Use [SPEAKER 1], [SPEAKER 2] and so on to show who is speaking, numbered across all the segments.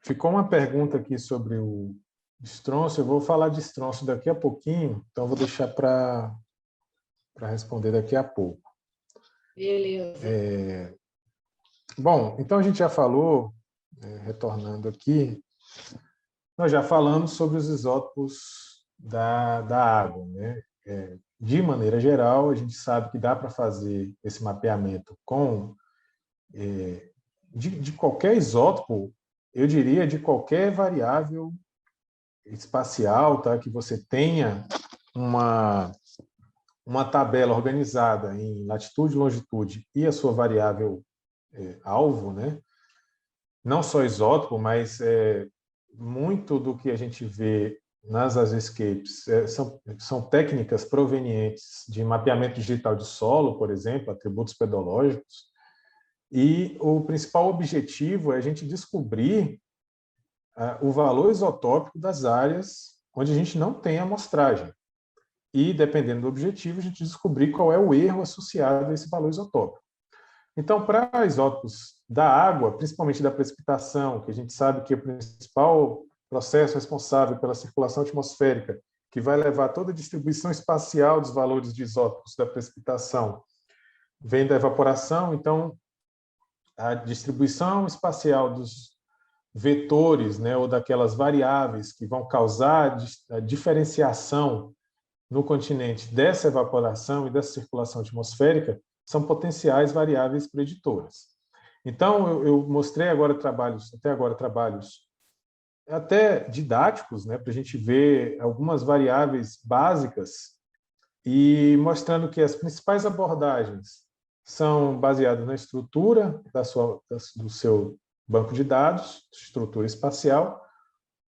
[SPEAKER 1] Ficou uma pergunta aqui sobre o estronço. Eu vou falar de estronço daqui a pouquinho, então vou deixar para responder daqui a pouco.
[SPEAKER 2] Beleza.
[SPEAKER 1] Bom, então a gente já falou, retornando aqui, nós já falamos sobre os isótopos da água, né? De maneira geral, a gente sabe que dá para fazer esse mapeamento com de qualquer isótopo, eu diria de qualquer variável espacial, tá? Que você tenha uma tabela organizada em latitude, longitude e a sua variável alvo, né? Não só isótopo, mas muito do que a gente vê nas Azescapes são técnicas provenientes de mapeamento digital de solo, por exemplo, atributos pedológicos, e o principal objetivo é a gente descobrir o valor isotópico das áreas onde a gente não tem amostragem. E, dependendo do objetivo, a gente descobrir qual é o erro associado a esse valor isotópico. Então, para isótopos da água, principalmente da precipitação, que a gente sabe que é o principal processo responsável pela circulação atmosférica, que vai levar toda a distribuição espacial dos valores de isótopos da precipitação, vem da evaporação. Então, a distribuição espacial dos vetores, né, ou daquelas variáveis que vão causar a diferenciação no continente dessa evaporação e dessa circulação atmosférica são potenciais variáveis preditoras. Então, eu mostrei até agora trabalhos até didáticos, né, para a gente ver algumas variáveis básicas e mostrando que as principais abordagens são baseadas na estrutura do seu banco de dados, estrutura espacial,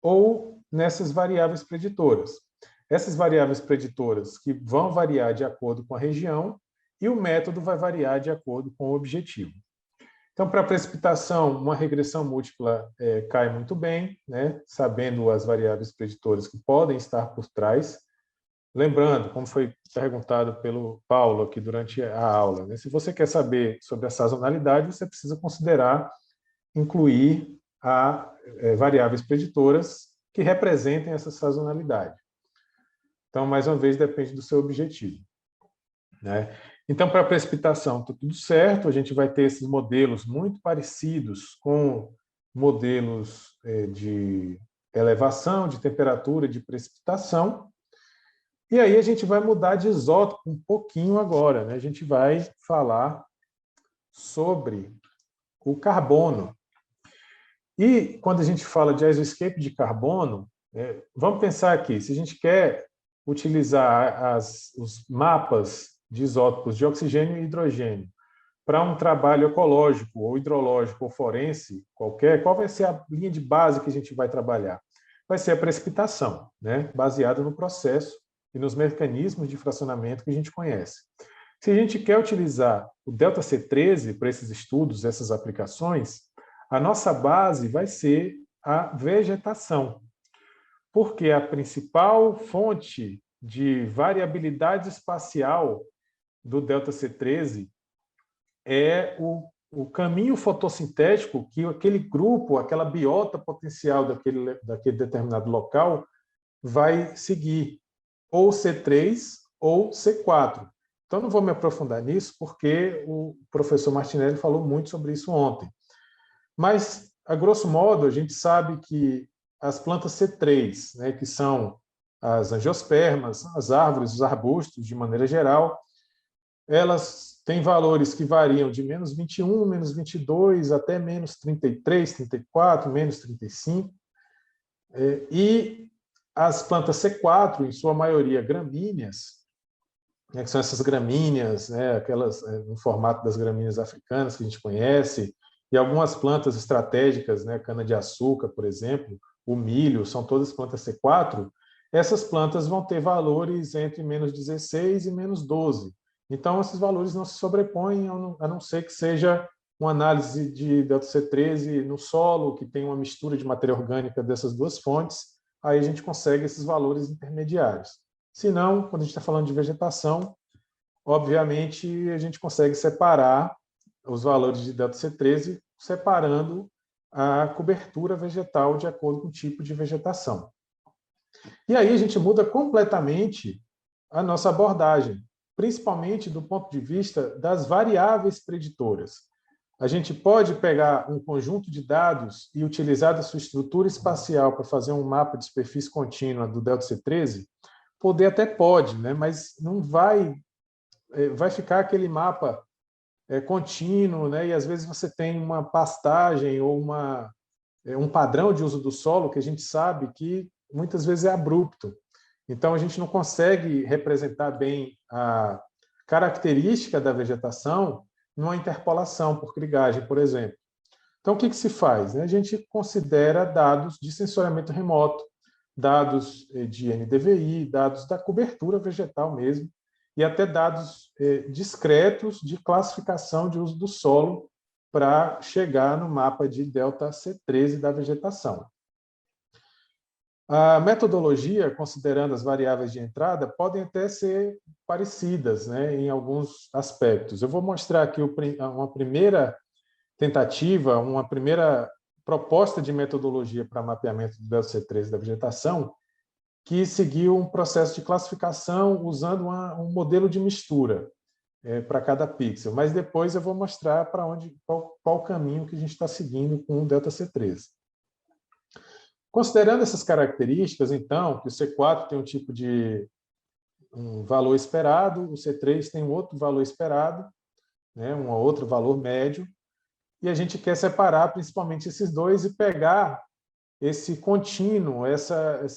[SPEAKER 1] ou nessas variáveis preditoras. Essas variáveis preditoras que vão variar de acordo com a região e o método vai variar de acordo com o objetivo. Então, para a precipitação, uma regressão múltipla cai muito bem, né? Sabendo as variáveis preditoras que podem estar por trás. Lembrando, como foi perguntado pelo Paulo aqui durante a aula, né? Se você quer saber sobre a sazonalidade, você precisa considerar incluir variáveis preditoras que representem essa sazonalidade. Então, mais uma vez, depende do seu objetivo, né? Então, para a precipitação, está tudo certo, a gente vai ter esses modelos muito parecidos com modelos de elevação, de temperatura, de precipitação. E aí a gente vai mudar de isótopo um pouquinho agora, né? A gente vai falar sobre o carbono. E quando a gente fala de isoscape de carbono, vamos pensar aqui, se a gente quer utilizar os mapas de isótopos de oxigênio e hidrogênio para um trabalho ecológico, ou hidrológico, ou forense, qualquer, qual vai ser a linha de base que a gente vai trabalhar? Vai ser a precipitação, né? Baseada no processo e nos mecanismos de fracionamento que a gente conhece. Se a gente quer utilizar o ΔC13 para esses estudos, essas aplicações, a nossa base vai ser a vegetação, porque a principal fonte de variabilidade espacial do ΔC13 é o caminho fotossintético que aquele grupo, aquela biota potencial daquele determinado local vai seguir, ou C3 ou C4. Então, não vou me aprofundar nisso, porque o professor Martinelli falou muito sobre isso ontem. Mas, a grosso modo, a gente sabe que as plantas C3, né, que são as angiospermas, as árvores, os arbustos, de maneira geral, elas têm valores que variam de menos 21, menos 22, até menos 33, 34, menos 35. E as plantas C4, em sua maioria gramíneas, né, que são essas gramíneas, né, aquelas no formato das gramíneas africanas que a gente conhece, e algumas plantas estratégicas, né, cana-de-açúcar, por exemplo, o milho, são todas plantas C4, essas plantas vão ter valores entre menos 16 e menos 12. Então, esses valores não se sobrepõem, a não ser que seja uma análise de ΔC13 no solo, que tem uma mistura de matéria orgânica dessas duas fontes, aí a gente consegue esses valores intermediários. Se não, quando a gente está falando de vegetação, obviamente a gente consegue separar os valores de ΔC13, separando a cobertura vegetal de acordo com o tipo de vegetação. E aí a gente muda completamente a nossa abordagem, principalmente do ponto de vista das variáveis preditoras. A gente pode pegar um conjunto de dados e utilizar a sua estrutura espacial para fazer um mapa de superfície contínua do ΔC13? Poder até pode, né? Mas não vai ficar aquele mapa contínuo, né? E às vezes você tem uma pastagem ou um padrão de uso do solo que a gente sabe que muitas vezes é abrupto. Então, a gente não consegue representar bem a característica da vegetação numa interpolação por krigagem, por exemplo. Então, o que se faz? A gente considera dados de sensoriamento remoto, dados de NDVI, dados da cobertura vegetal mesmo, e até dados discretos de classificação de uso do solo para chegar no mapa de ΔC13 da vegetação. A metodologia, considerando as variáveis de entrada, podem até ser parecidas, né, em alguns aspectos. Eu vou mostrar aqui uma primeira tentativa, uma primeira proposta de metodologia para mapeamento do ΔC13 da vegetação, que seguiu um processo de classificação usando um modelo de mistura para cada pixel. Mas depois eu vou mostrar para qual o caminho que a gente está seguindo com o ΔC13. Considerando essas características, então, que o C4 tem um valor esperado, o C3 tem um outro valor esperado, né, um outro valor médio, e a gente quer separar principalmente esses dois e pegar esse contínuo, esse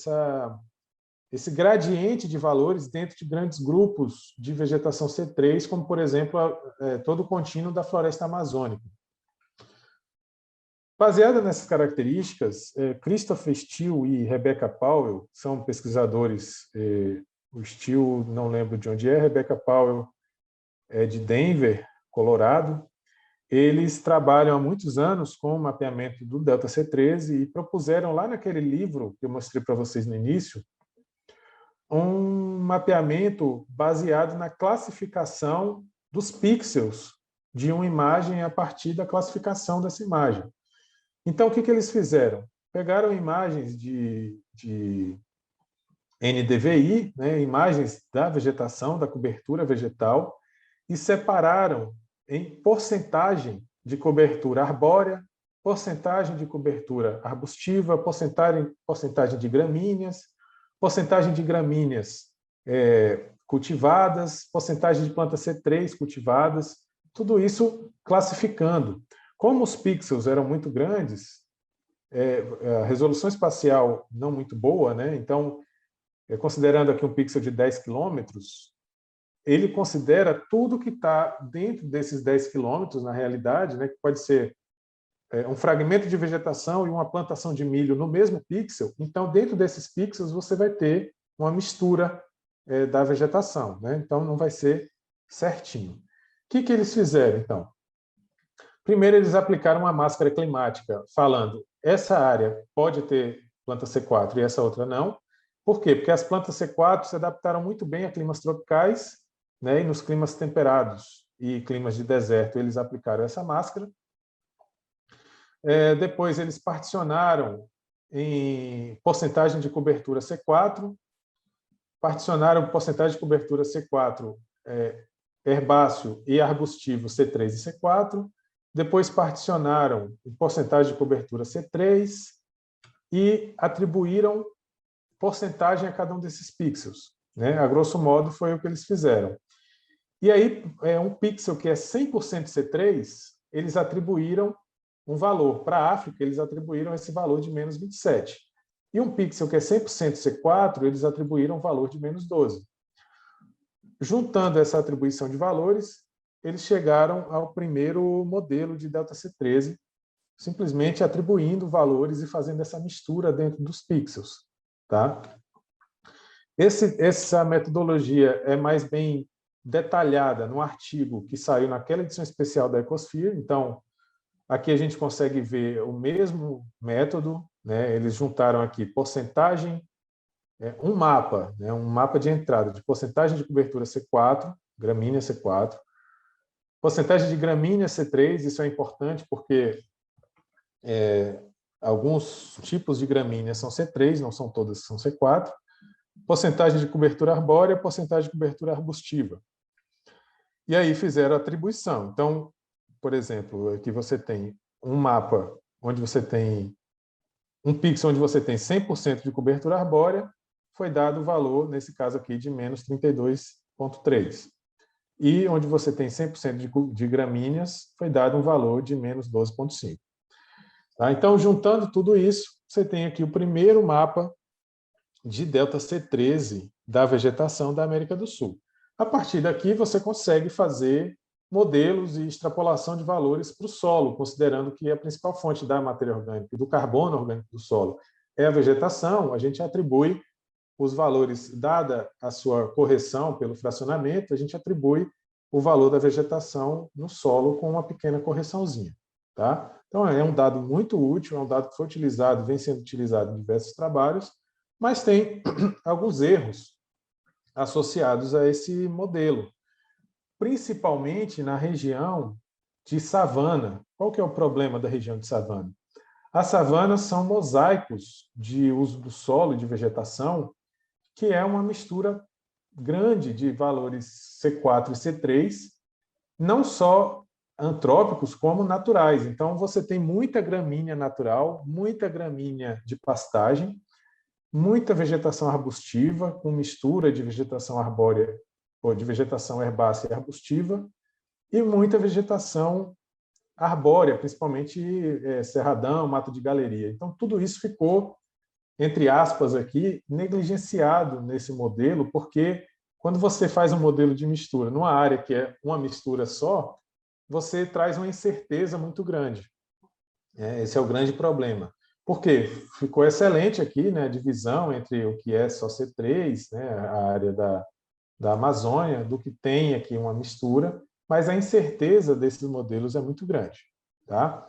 [SPEAKER 1] gradiente de valores dentro de grandes grupos de vegetação C3, como, por exemplo, todo o contínuo da floresta amazônica. Baseada nessas características, Christopher Steele e Rebecca Powell são pesquisadores, o Steele não lembro de onde Rebecca Powell é de Denver, Colorado. Eles trabalham há muitos anos com o mapeamento do ΔC13 e propuseram lá naquele livro que eu mostrei para vocês no início, um mapeamento baseado na classificação dos pixels de uma imagem a partir da classificação dessa imagem. Então, o que eles fizeram? Pegaram imagens de NDVI, né, imagens da vegetação, da cobertura vegetal, e separaram em porcentagem de cobertura arbórea, porcentagem de cobertura arbustiva, porcentagem de gramíneas, porcentagem de gramíneas cultivadas, porcentagem de plantas C3 cultivadas, tudo isso classificando. Como os pixels eram muito grandes, a resolução espacial não muito boa, né? Então, considerando aqui um pixel de 10 quilômetros, ele considera tudo que está dentro desses 10 quilômetros, na realidade, né? Que pode ser um fragmento de vegetação e uma plantação de milho no mesmo pixel. Então, dentro desses pixels, você vai ter uma mistura da vegetação, né? Então, não vai ser certinho. O que eles fizeram, então? Primeiro, eles aplicaram uma máscara climática, falando essa área pode ter planta C4 e essa outra não. Por quê? Porque as plantas C4 se adaptaram muito bem a climas tropicais, né, e nos climas temperados e climas de deserto eles aplicaram essa máscara. Depois, eles particionaram em porcentagem de cobertura C4, particionaram porcentagem de cobertura C4 herbáceo e arbustivo C3 e C4, depois particionaram em porcentagem de cobertura C3 e atribuíram porcentagem a cada um desses pixels, né? A grosso modo, foi o que eles fizeram. E aí, um pixel que é 100% C3, eles atribuíram um valor. Para a África, eles atribuíram esse valor de menos 27. E um pixel que é 100% C4, eles atribuíram um valor de menos 12. Juntando essa atribuição de valores, eles chegaram ao primeiro modelo de ΔC13, simplesmente atribuindo valores e fazendo essa mistura dentro dos pixels. Tá? Essa metodologia é mais bem detalhada no artigo que saiu naquela edição especial da Ecosphere. Então, aqui a gente consegue ver o mesmo método, né? Eles juntaram aqui porcentagem, um mapa de entrada de porcentagem de cobertura C4, gramínea C4, porcentagem de gramínea C3, isso é importante porque Alguns tipos de gramíneas são C3, não são todas, são C4. Porcentagem de cobertura arbórea, porcentagem de cobertura arbustiva. E aí fizeram a atribuição. Então, por exemplo, aqui você tem um mapa onde você tem um pixel onde você tem 100% de cobertura arbórea, foi dado o valor, nesse caso aqui, de menos 32,3. E onde você tem 100% de gramíneas, foi dado um valor de menos 12,5. Tá? Então, juntando tudo isso, você tem aqui o primeiro mapa de delta C13 da vegetação da América do Sul. A partir daqui, você consegue fazer modelos e extrapolação de valores para o solo, considerando que a principal fonte da matéria orgânica e do carbono orgânico do solo é a vegetação. A gente atribui os valores, dada a sua correção pelo fracionamento, a gente atribui o valor da vegetação no solo com uma pequena correçãozinha. Tá? Então, é um dado muito útil, é um dado que foi utilizado, vem sendo utilizado em diversos trabalhos, mas tem alguns erros associados a esse modelo, principalmente na região de savana. Qual que é o problema da região de savana? As savanas são mosaicos de uso do solo e de vegetação, que é uma mistura grande de valores C4 e C3, não só antrópicos como naturais. Então, você tem muita gramínea natural, muita gramínea de pastagem, muita vegetação arbustiva, com mistura de vegetação arbórea, ou de vegetação herbácea e arbustiva, e muita vegetação arbórea, principalmente cerradão, mato de galeria. Então, tudo isso ficou, entre aspas, aqui, negligenciado nesse modelo, porque quando você faz um modelo de mistura numa área que é uma mistura só, você traz uma incerteza muito grande. Esse é o grande problema. Por quê? Ficou excelente aqui, né, a divisão entre o que é só C3, né, a área da Amazônia, do que tem aqui uma mistura, mas a incerteza desses modelos é muito grande. Tá?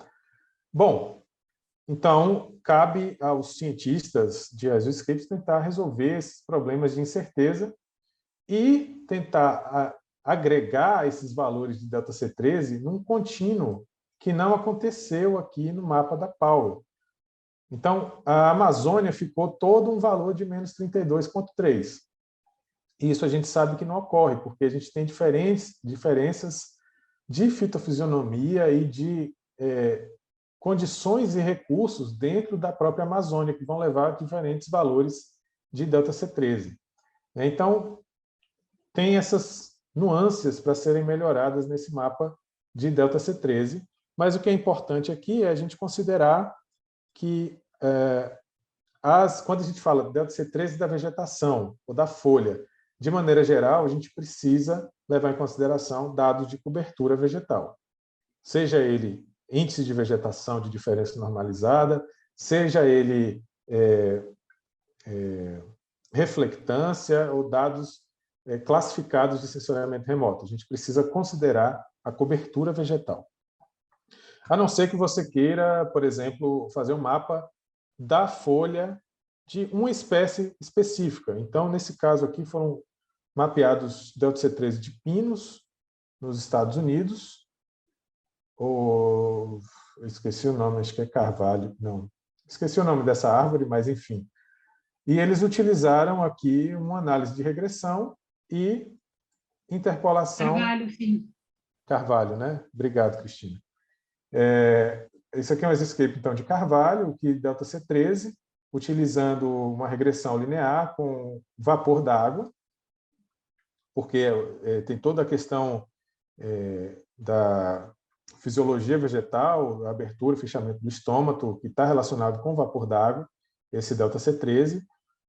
[SPEAKER 1] Bom, então, cabe aos cientistas de Azure Scripts tentar resolver esses problemas de incerteza e tentar agregar esses valores de delta C13 num contínuo que não aconteceu aqui no mapa da Power. Então, a Amazônia ficou todo um valor de menos 32,3. Isso a gente sabe que não ocorre, porque a gente tem diferenças de fitofisionomia e de condições e recursos dentro da própria Amazônia, que vão levar a diferentes valores de delta C13. Então, tem essas nuances para serem melhoradas nesse mapa de delta C13, mas o que é importante aqui é a gente considerar que quando a gente fala delta C13 da vegetação ou da folha, de maneira geral, a gente precisa levar em consideração dados de cobertura vegetal. Seja ele índice de vegetação de diferença normalizada, seja ele reflectância ou dados classificados de sensoriamento remoto. A gente precisa considerar a cobertura vegetal. A não ser que você queira, por exemplo, fazer um mapa da folha de uma espécie específica. Então, nesse caso aqui, foram mapeados delta C13 de pinos nos Estados Unidos, ou eu esqueci o nome, acho que é carvalho, não, esqueci o nome dessa árvore, mas enfim. E eles utilizaram aqui uma análise de regressão e interpolação...
[SPEAKER 2] Carvalho, sim.
[SPEAKER 1] Carvalho, né? Obrigado, Cristina. Esse aqui é um escape, então, de Carvalho, que delta C13, utilizando uma regressão linear com vapor d'água, porque tem toda a questão da fisiologia vegetal, a abertura e fechamento do estômago, que está relacionado com o vapor d'água, esse delta C13,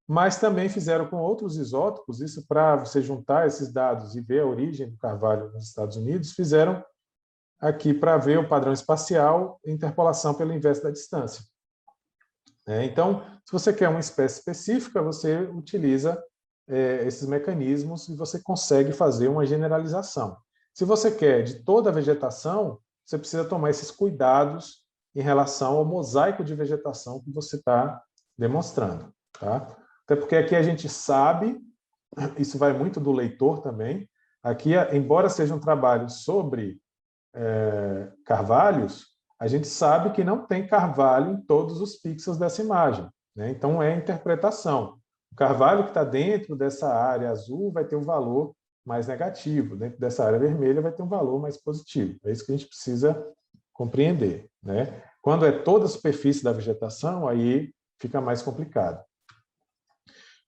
[SPEAKER 1] mas também fizeram com outros isótopos, isso para você juntar esses dados e ver a origem do carvalho nos Estados Unidos, fizeram aqui para ver o padrão espacial e interpolação pelo inverso da distância. Então, se você quer uma espécie específica, você utiliza esses mecanismos e você consegue fazer uma generalização. Se você quer de toda a vegetação, você precisa tomar esses cuidados em relação ao mosaico de vegetação que você está demonstrando. Tá? Até porque aqui a gente sabe, isso vai muito do leitor também, aqui, embora seja um trabalho sobre carvalhos, a gente sabe que não tem carvalho em todos os pixels dessa imagem, né? Então, é interpretação. O carvalho que está dentro dessa área azul vai ter um valor mais negativo, dentro dessa área vermelha vai ter um valor mais positivo. É isso que a gente precisa compreender, né? Quando é toda a superfície da vegetação, aí fica mais complicado.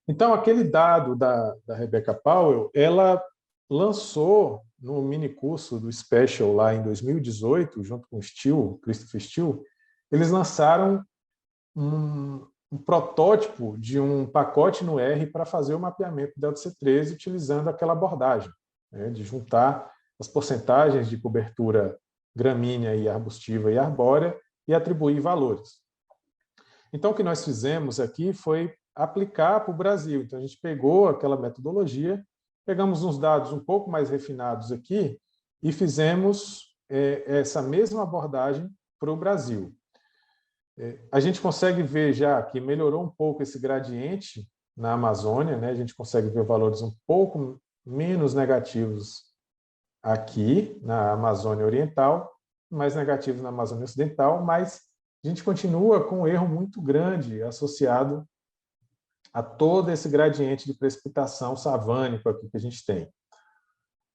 [SPEAKER 1] Então, aquele dado da Rebecca Powell, ela lançou no mini curso do Special lá em 2018, junto com o Steele, Christopher Steele, eles lançaram um protótipo de um pacote no R para fazer o mapeamento do Delta C13 utilizando aquela abordagem, né, de juntar as porcentagens de cobertura gramínea e arbustiva e arbórea e atribuir valores. Então, o que nós fizemos aqui foi aplicar para o Brasil. Então, a gente pegou aquela metodologia, pegamos uns dados um pouco mais refinados aqui e fizemos essa mesma abordagem para o Brasil. A gente consegue ver já que melhorou um pouco esse gradiente na Amazônia, né? A gente consegue ver valores um pouco menos negativos aqui na Amazônia Oriental, mais negativos na Amazônia Ocidental, mas a gente continua com um erro muito grande associado a todo esse gradiente de precipitação savânico aqui que a gente tem.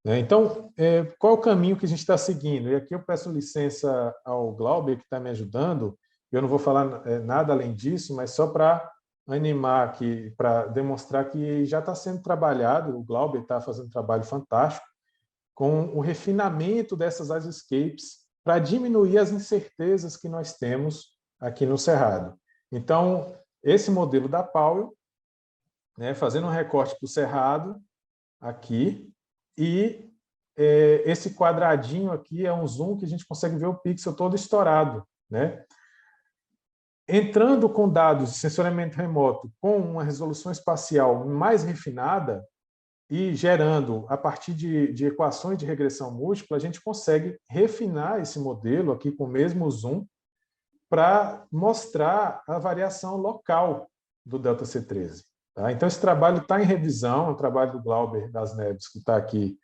[SPEAKER 1] Então, qual é o caminho que a gente está seguindo? E aqui eu peço licença ao Glauber, que está me ajudando. Eu não vou falar nada além disso, mas só para animar aqui, para demonstrar que já está sendo trabalhado, o Glauber está fazendo um trabalho fantástico, com o refinamento dessas isoscapes para diminuir as incertezas que nós temos aqui no Cerrado. Então, esse modelo da Powell, né, fazendo um recorte para o Cerrado, aqui, e esse quadradinho aqui é um zoom que a gente consegue ver o pixel todo estourado, né? Entrando com dados de sensoriamento remoto com uma resolução espacial mais refinada e gerando, a partir de equações de regressão múltipla, a gente consegue refinar esse modelo aqui com o mesmo zoom para mostrar a variação local do delta C13. Tá? Então, esse trabalho está em revisão, é um trabalho do Glauber das Neves, que está aqui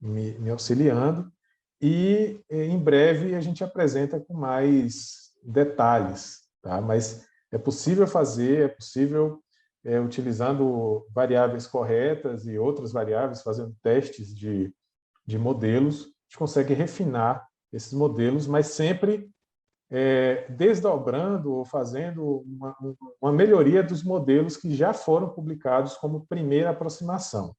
[SPEAKER 1] me auxiliando, e em breve a gente apresenta com mais detalhes. Tá? Mas é possível fazer, é possível, utilizando variáveis corretas e outras variáveis, fazendo testes de modelos, a gente consegue refinar esses modelos, mas sempre desdobrando ou fazendo uma melhoria dos modelos que já foram publicados como primeira aproximação.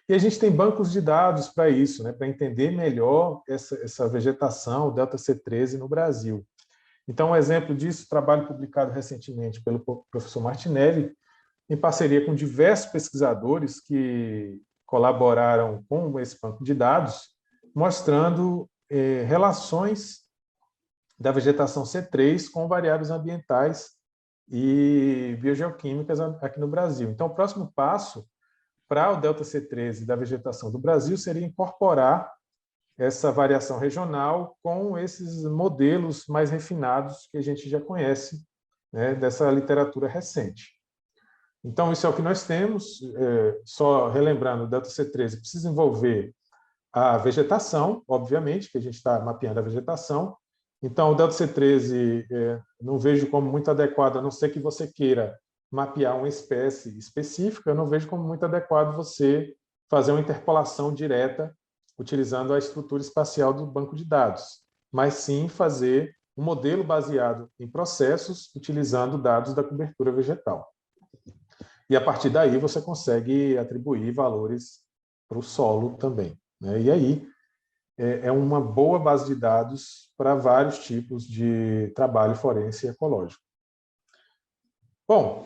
[SPEAKER 1] E a gente tem bancos de dados para isso, né, para entender melhor essa vegetação, o delta C13 no Brasil. Então, um exemplo disso, trabalho publicado recentemente pelo professor Martinelli, em parceria com diversos pesquisadores que colaboraram com esse banco de dados, mostrando relações da vegetação C3 com variáveis ambientais e biogeoquímicas aqui no Brasil. Então, o próximo passo para o delta C13 da vegetação do Brasil seria incorporar essa variação regional com esses modelos mais refinados que a gente já conhece, né, dessa literatura recente. Então, isso é o que nós temos. Só relembrando, o delta C13 precisa envolver a vegetação, obviamente, que a gente está mapeando a vegetação. Então, o delta C13 não vejo como muito adequado, a não ser que você queira mapear uma espécie específica, eu não vejo como muito adequado você fazer uma interpolação direta utilizando a estrutura espacial do banco de dados, mas sim fazer um modelo baseado em processos utilizando dados da cobertura vegetal. E, a partir daí, você consegue atribuir valores para o solo também, né? E aí, é uma boa base de dados para vários tipos de trabalho forense e ecológico. Bom,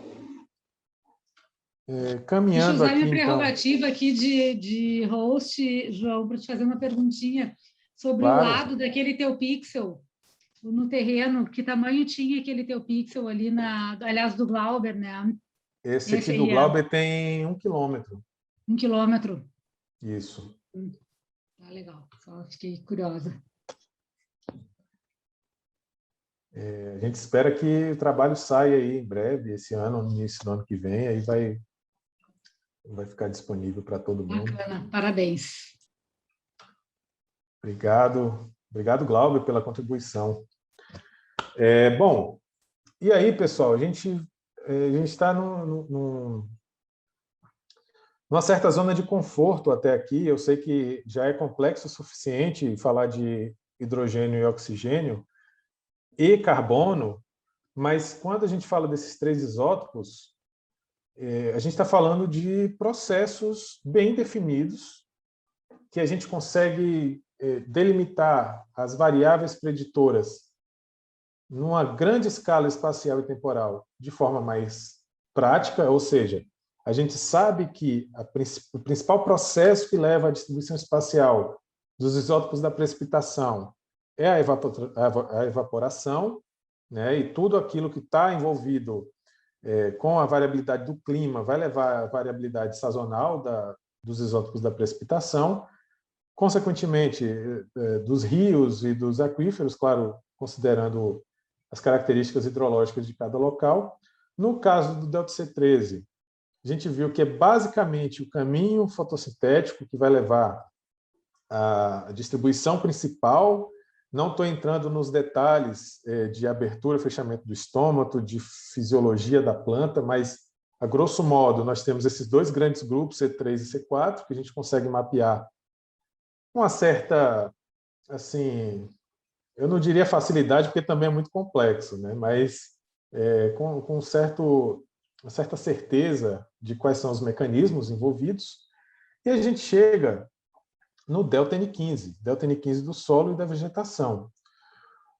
[SPEAKER 1] caminhando aqui,
[SPEAKER 2] deixa eu usar minha
[SPEAKER 1] então...
[SPEAKER 2] prerrogativa aqui de host, João, para te fazer uma perguntinha sobre
[SPEAKER 1] Claro.
[SPEAKER 2] o lado daquele teu pixel no terreno, que tamanho tinha aquele teu pixel ali, aliás, do Glauber, né?
[SPEAKER 1] Esse aqui do Glauber tem 1 quilômetro.
[SPEAKER 2] 1 quilômetro.
[SPEAKER 1] Isso.
[SPEAKER 2] Tá legal, só fiquei curiosa.
[SPEAKER 1] A gente espera que o trabalho saia aí em breve, esse ano, no início do ano que vem, aí vai ficar disponível para todo mundo.
[SPEAKER 2] Bacana, parabéns.
[SPEAKER 1] Obrigado. Obrigado, Glauber, pela contribuição. Bom, e aí, pessoal, a gente está numa certa zona de conforto até aqui. Eu sei que já é complexo o suficiente falar de hidrogênio e oxigênio e carbono, mas quando a gente fala desses três isótopos, a gente está falando de processos bem definidos, que a gente consegue delimitar as variáveis preditoras numa grande escala espacial e temporal de forma mais prática, ou seja, a gente sabe que o principal processo que leva à distribuição espacial dos isótopos da precipitação é a evaporação, né? E tudo aquilo que está envolvido com a variabilidade do clima vai levar à variabilidade sazonal dos isótopos da precipitação, consequentemente, dos rios e dos aquíferos, claro, considerando as características hidrológicas de cada local. No caso do ΔC13, a gente viu que é basicamente o caminho fotossintético que vai levar à distribuição principal. Não estou entrando nos detalhes de abertura e fechamento do estômago, de fisiologia da planta, mas, a grosso modo, nós temos esses dois grandes grupos, C3 e C4, que a gente consegue mapear com uma certa, assim, eu não diria facilidade, porque também é muito complexo, né? Mas com uma certa certeza de quais são os mecanismos envolvidos, e a gente chega no ΔN15, ΔN15 do solo e da vegetação.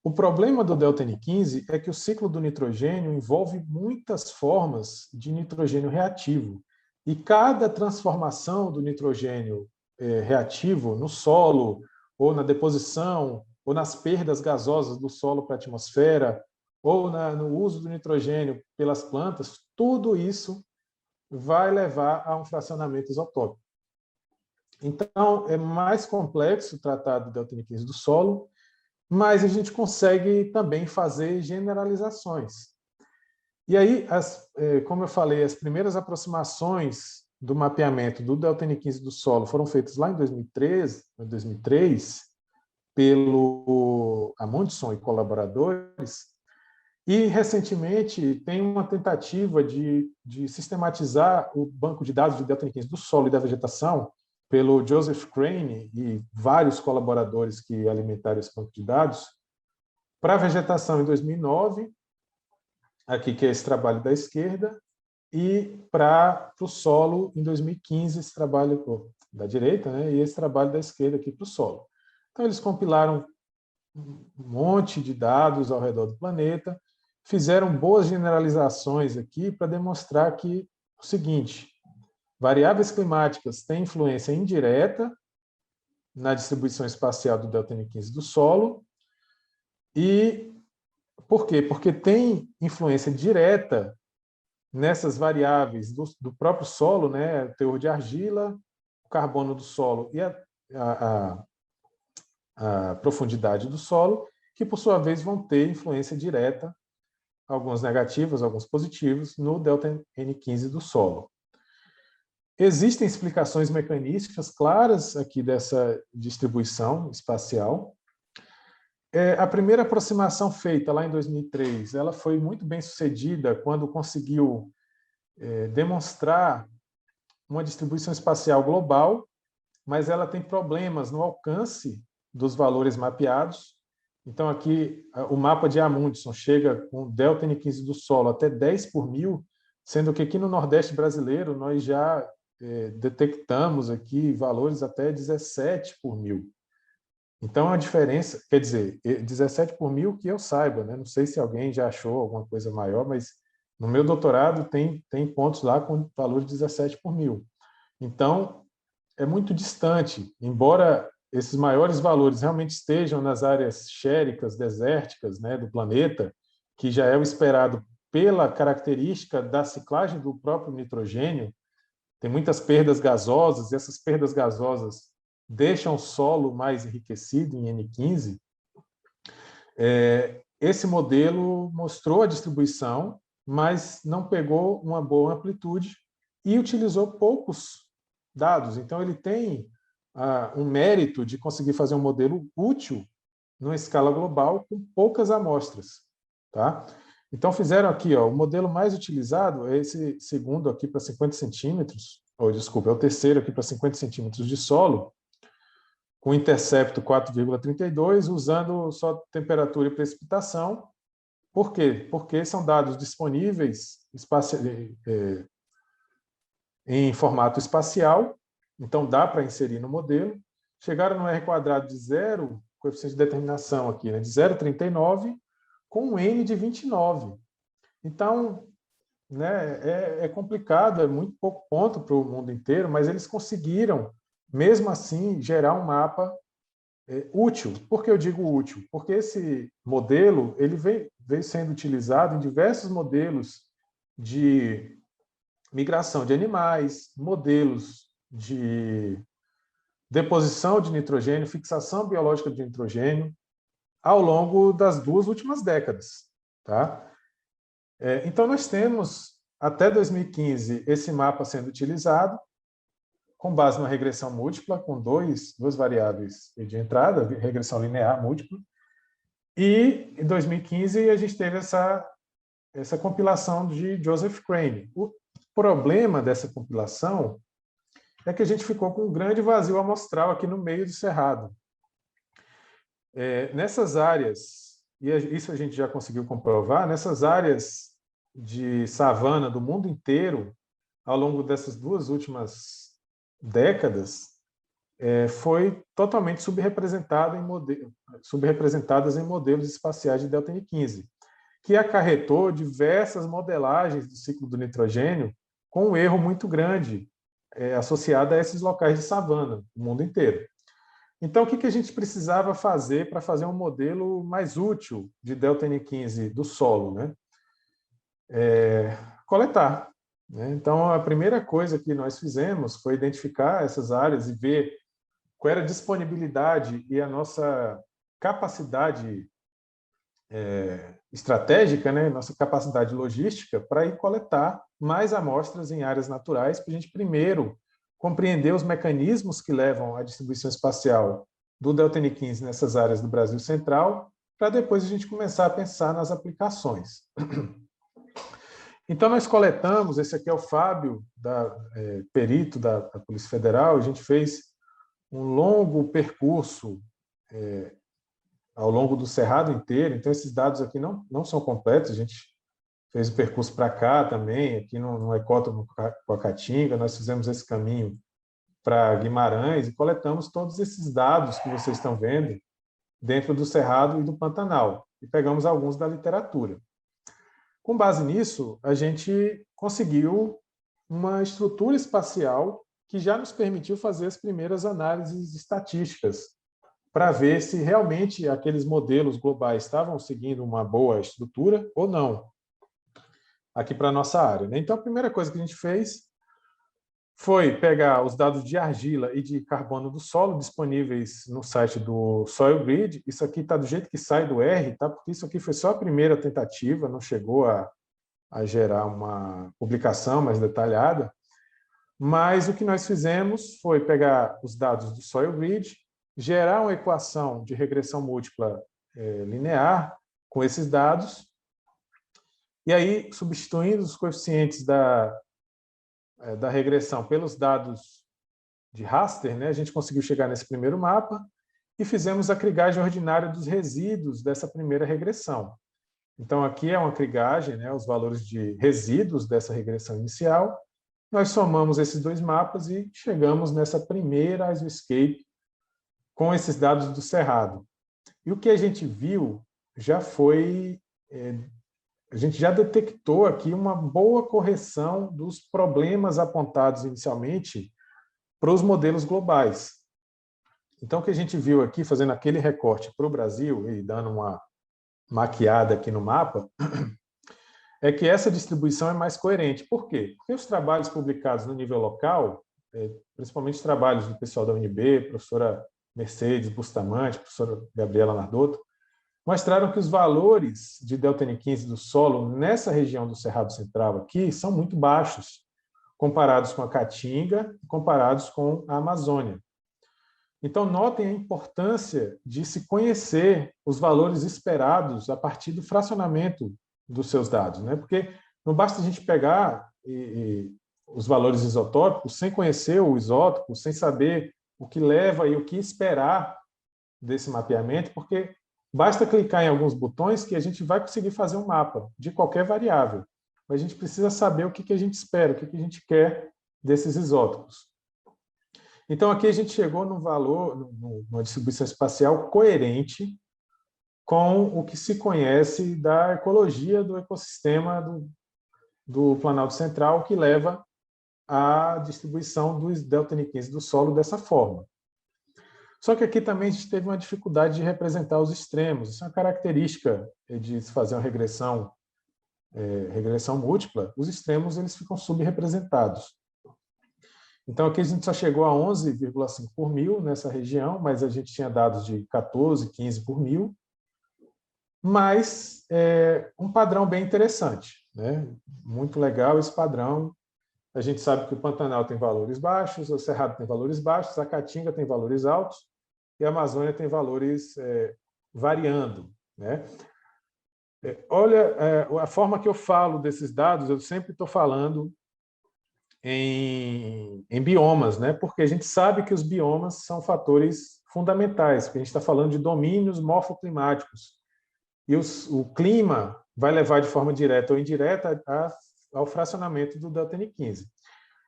[SPEAKER 1] O problema do ΔN15 é que o ciclo do nitrogênio envolve muitas formas de nitrogênio reativo, e cada transformação do nitrogênio reativo no solo, ou na deposição, ou nas perdas gasosas do solo para a atmosfera, ou no uso do nitrogênio pelas plantas, tudo isso vai levar a um fracionamento isotópico. Então, é mais complexo tratar do ΔN15 do solo, mas a gente consegue também fazer generalizações. E aí, como eu falei, as primeiras aproximações do mapeamento do ΔN15 do solo foram feitas lá em 2003, pelo Amundsen e colaboradores, e, recentemente, tem uma tentativa de sistematizar o banco de dados de ΔN15 do solo e da vegetação pelo Joseph Crane e vários colaboradores que alimentaram esse banco de dados, para a vegetação em 2009, aqui que é esse trabalho da esquerda, e para o solo em 2015, esse trabalho da direita, né, e esse trabalho da esquerda aqui para o solo. Então, eles compilaram um monte de dados ao redor do planeta, fizeram boas generalizações aqui para demonstrar que o seguinte: variáveis climáticas têm influência indireta na distribuição espacial do ΔN15 do solo. E por quê? Porque tem influência direta nessas variáveis do próprio solo, né? O teor de argila, o carbono do solo e a profundidade do solo, que, por sua vez, vão ter influência direta, alguns negativos, alguns positivos, no ΔN15 do solo. Existem explicações mecanísticas claras aqui dessa distribuição espacial. A primeira aproximação feita lá em 2003, ela foi muito bem sucedida quando conseguiu demonstrar uma distribuição espacial global, mas ela tem problemas no alcance dos valores mapeados. Então, aqui, o mapa de Amundsen chega com ΔN15 do solo até 10 por mil, sendo que aqui no Nordeste brasileiro nós já detectamos aqui valores até 17 por mil. Então, a diferença, quer dizer, 17 por mil que eu saiba, né? Não sei se alguém já achou alguma coisa maior, mas no meu doutorado tem pontos lá com valor de 17 por mil. Então, é muito distante, embora esses maiores valores realmente estejam nas áreas xéricas, desérticas, né, do planeta, que já é o esperado pela característica da ciclagem do próprio nitrogênio. Tem muitas perdas gasosas, e essas perdas gasosas deixam o solo mais enriquecido em N15. Esse modelo mostrou a distribuição, mas não pegou uma boa amplitude e utilizou poucos dados. Então, ele tem um mérito de conseguir fazer um modelo útil, numa escala global com poucas amostras. Tá? Então, fizeram aqui, ó, o modelo mais utilizado é esse segundo aqui para 50 centímetros, ou desculpa, é o terceiro aqui para 50 centímetros de solo, com intercepto 4,32, usando só temperatura e precipitação. Por quê? Porque são dados disponíveis em formato espacial, então dá para inserir no modelo. Chegaram no R quadrado de zero, coeficiente de determinação aqui, né, de 0,39, com um N de 29. Então, né, é complicado, é muito pouco ponto para o mundo inteiro, mas eles conseguiram, mesmo assim, gerar um mapa útil. Por que eu digo útil? Porque esse modelo ele veio sendo utilizado em diversos modelos de migração de animais, modelos de deposição de nitrogênio, fixação biológica de nitrogênio, ao longo das 2 últimas décadas. Tá? Então, nós temos, até 2015, esse mapa sendo utilizado, com base numa regressão múltipla, com duas variáveis de entrada, regressão linear múltipla, e em 2015 a gente teve essa compilação de Joseph Crane. O problema dessa compilação é que a gente ficou com um grande vazio amostral aqui no meio do cerrado. Nessas áreas, e isso a gente já conseguiu comprovar, nessas áreas de savana do mundo inteiro, ao longo dessas 2 últimas décadas, foi totalmente subrepresentadas em modelos espaciais de delta N15, que acarretou diversas modelagens do ciclo do nitrogênio com um erro muito grande associado a esses locais de savana, no mundo inteiro. Então, o que a gente precisava fazer para fazer um modelo mais útil de delta N15 do solo, né? Coletar. Né? Então, a primeira coisa que nós fizemos foi identificar essas áreas e ver qual era a disponibilidade e a nossa capacidade estratégica, né? Nossa capacidade logística para ir coletar mais amostras em áreas naturais, para a gente primeiro compreender os mecanismos que levam à distribuição espacial do delta N15 nessas áreas do Brasil Central, para depois a gente começar a pensar nas aplicações. Então, nós coletamos, esse aqui é o Fábio, perito da Polícia Federal, a gente fez um longo percurso ao longo do cerrado inteiro, então esses dados aqui não são completos, a gente fez o percurso para cá também, aqui no Ecótomo com a Caatinga, nós fizemos esse caminho para Guimarães e coletamos todos esses dados que vocês estão vendo dentro do Cerrado e do Pantanal, e pegamos alguns da literatura. Com base nisso, a gente conseguiu uma estrutura espacial que já nos permitiu fazer as primeiras análises estatísticas para ver se realmente aqueles modelos globais estavam seguindo uma boa estrutura ou não, aqui para a nossa área. Né? Então, a primeira coisa que a gente fez foi pegar os dados de argila e de carbono do solo disponíveis no site do Soil Grid. Isso aqui está do jeito que sai do R, tá? Porque isso aqui foi só a primeira tentativa, não chegou a gerar uma publicação mais detalhada. Mas o que nós fizemos foi pegar os dados do Soil Grid, gerar uma equação de regressão múltipla linear com esses dados, e aí, substituindo os coeficientes da regressão pelos dados de raster, né, a gente conseguiu chegar nesse primeiro mapa e fizemos a crigagem ordinária dos resíduos dessa primeira regressão. Então, aqui é uma crigagem, né, os valores de resíduos dessa regressão inicial. Nós somamos esses 2 mapas e chegamos nessa primeira isoscape com esses dados do cerrado. E o que a gente viu já foi... a gente já detectou aqui uma boa correção dos problemas apontados inicialmente para os modelos globais. Então, o que a gente viu aqui, fazendo aquele recorte para o Brasil e dando uma maquiada aqui no mapa, é que essa distribuição é mais coerente. Por quê? Porque os trabalhos publicados no nível local, principalmente os trabalhos do pessoal da UNB, professora Mercedes Bustamante, professora Gabriela Nardotto, mostraram que os valores de delta N15 do solo nessa região do Cerrado Central aqui são muito baixos, comparados com a Caatinga e comparados com a Amazônia. Então, notem a importância de se conhecer os valores esperados a partir do fracionamento dos seus dados, né? Porque não basta a gente pegar os valores isotópicos sem conhecer o isótopo, sem saber o que leva e o que esperar desse mapeamento, porque basta clicar em alguns botões que a gente vai conseguir fazer um mapa de qualquer variável. Mas a gente precisa saber o que a gente espera, o que a gente quer desses isótopos. Então, aqui a gente chegou num valor, numa distribuição espacial coerente com o que se conhece da ecologia do ecossistema do Planalto Central, que leva à distribuição do delta-N15 do solo dessa forma. Só que aqui também a gente teve uma dificuldade de representar os extremos. Isso é uma característica de se fazer uma regressão múltipla. Os extremos eles ficam subrepresentados. Então, aqui a gente só chegou a 11,5 por mil nessa região, mas a gente tinha dados de 14, 15 por mil. Mas um padrão bem interessante, né? Muito legal esse padrão. A gente sabe que o Pantanal tem valores baixos, o Cerrado tem valores baixos, a Caatinga tem valores altos e a Amazônia tem valores variando, né? Olha, a forma que eu falo desses dados, eu sempre estou falando em biomas, né? Porque a gente sabe que os biomas são fatores fundamentais, porque a gente está falando de domínios morfoclimáticos. E o clima vai levar de forma direta ou indireta ao fracionamento do delta-N15.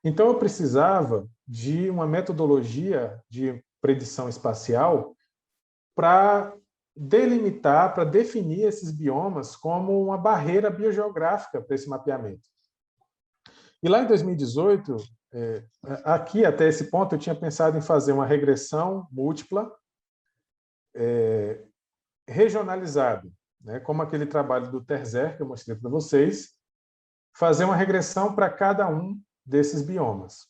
[SPEAKER 1] Então, eu precisava de uma metodologia de predição espacial para delimitar, para definir esses biomas como uma barreira biogeográfica para esse mapeamento. E lá em 2018, aqui até esse ponto, eu tinha pensado em fazer uma regressão múltipla regionalizada, né? Como aquele trabalho do Terzer que eu mostrei para vocês, fazer uma regressão para cada um desses biomas.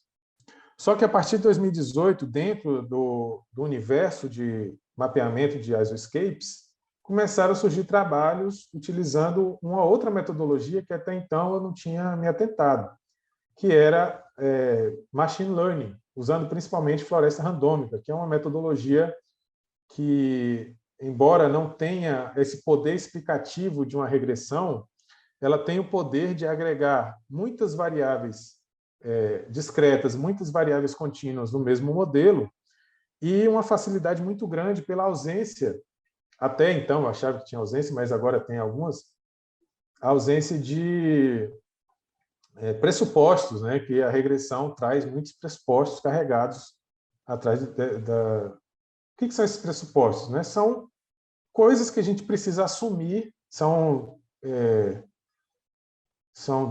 [SPEAKER 1] Só que a partir de 2018, dentro do universo de mapeamento de isoscapes, começaram a surgir trabalhos utilizando uma outra metodologia que até então eu não tinha me atentado, que era machine learning, usando principalmente floresta randômica, que é uma metodologia que, embora não tenha esse poder explicativo de uma regressão, ela tem o poder de agregar muitas variáveis discretas, muitas variáveis contínuas no mesmo modelo e uma facilidade muito grande pela ausência, até então eu achava que tinha ausência, mas agora tem algumas, a ausência de pressupostos, né? Que a regressão traz muitos pressupostos carregados atrás da... O que são esses pressupostos, né? São coisas que a gente precisa assumir, são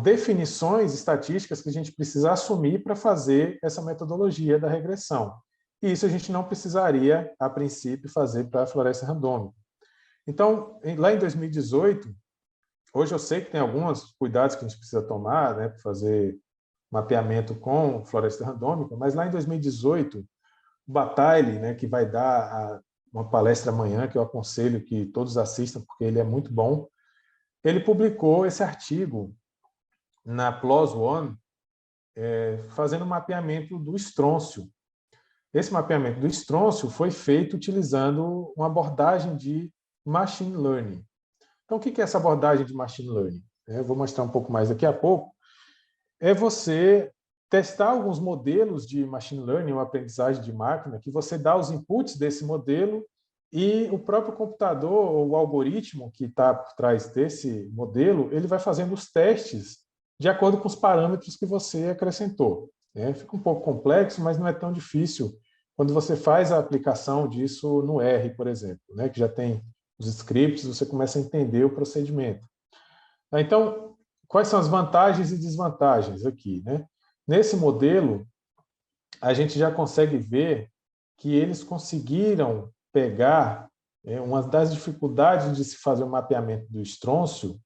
[SPEAKER 1] definições estatísticas que a gente precisa assumir para fazer essa metodologia da regressão. E isso a gente não precisaria, a princípio, fazer para a floresta randômica. Então, lá em 2018, hoje eu sei que tem alguns cuidados que a gente precisa tomar, né, para fazer mapeamento com floresta randômica, mas lá em 2018, o Bataille, né, que vai dar uma palestra amanhã, que eu aconselho que todos assistam, porque ele é muito bom, ele publicou esse artigo na PLOS ONE, fazendo um mapeamento do estrôncio. Esse mapeamento do estrôncio foi feito utilizando uma abordagem de machine learning. Então, o que é essa abordagem de machine learning? Eu vou mostrar um pouco mais daqui a pouco. É você testar alguns modelos de machine learning, ou aprendizagem de máquina, que você dá os inputs desse modelo e o próprio computador, ou o algoritmo que está por trás desse modelo, ele vai fazendo os testes de acordo com os parâmetros que você acrescentou. Fica um pouco complexo, mas não é tão difícil quando você faz a aplicação disso no R, por exemplo, que já tem os scripts, você começa a entender o procedimento. Então, quais são as vantagens e desvantagens aqui, né? Nesse modelo, a gente já consegue ver que eles conseguiram pegar uma das dificuldades de se fazer o mapeamento do estrôncio,